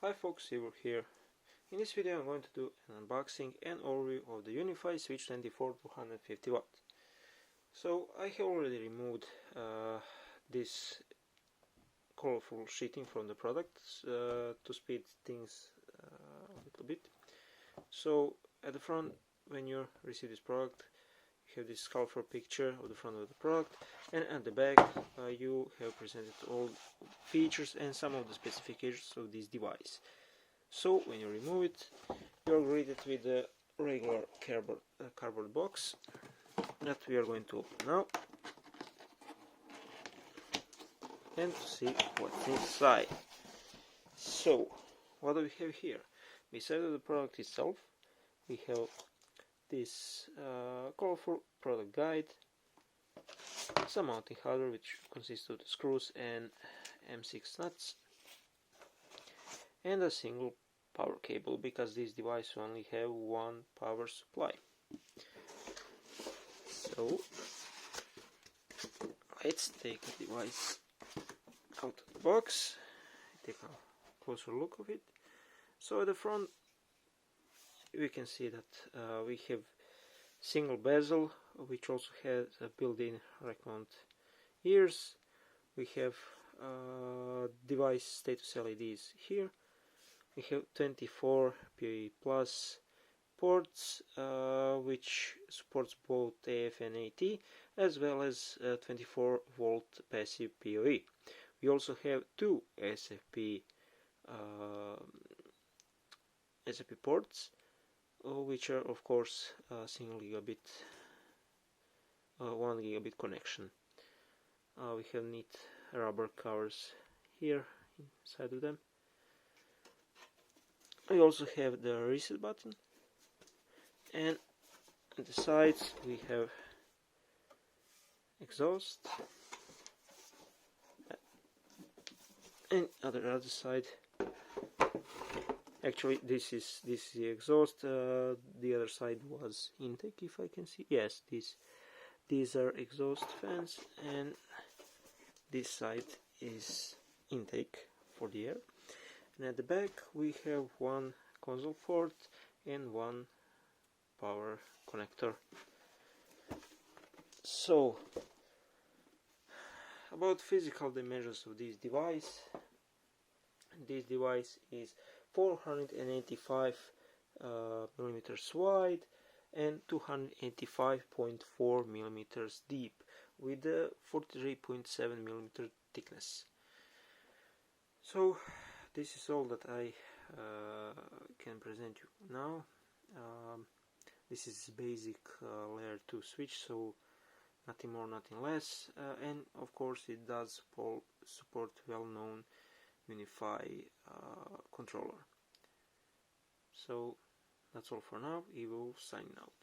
Hi folks, Ivor here. In this video I'm going to do an unboxing and overview of the UniFi US-24-250W. So I have already removed this colorful sheeting from the product to speed things a little bit. So at the front, when you receive this product, you have this colorful picture of the front of the product, and at the back you have presented all features and some of the specifications of this device. So when you remove it, you are greeted with a regular cardboard box that we are going to open now and to see what's inside. So what do we have here? Beside the product itself, we have this colorful product guide, some mounting hardware which consists of the screws and M6 nuts, and a single power cable because this device only have one power supply. So let's take the device out of the box, take a closer look of it. So at the front we can see that we have single bezel which also has a built-in rack mount ears. We have device status LEDs here. We have 24 PoE plus ports which supports both AF and AT, as well as 24 volt passive PoE. We also have two SFP ports, which are of course single gigabit, 1 gigabit connection. We have neat rubber covers here inside of them. We also have the reset button, and at the sides we have exhaust, and on the other side, actually this is the exhaust. The other side was intake, if I can see. Yes, these are exhaust fans, and this side is intake for the air. And at the back we have one console port and one power connector. So about physical dimensions of this device. This device is 485 millimeters wide and 285.4 millimeters deep with a 43.7 millimeter thickness. So this is all that I can present you now. This is basic layer 2 switch, so nothing more, nothing less, and of course it does support well-known UniFi controller. So that's all for now. Evo signing out.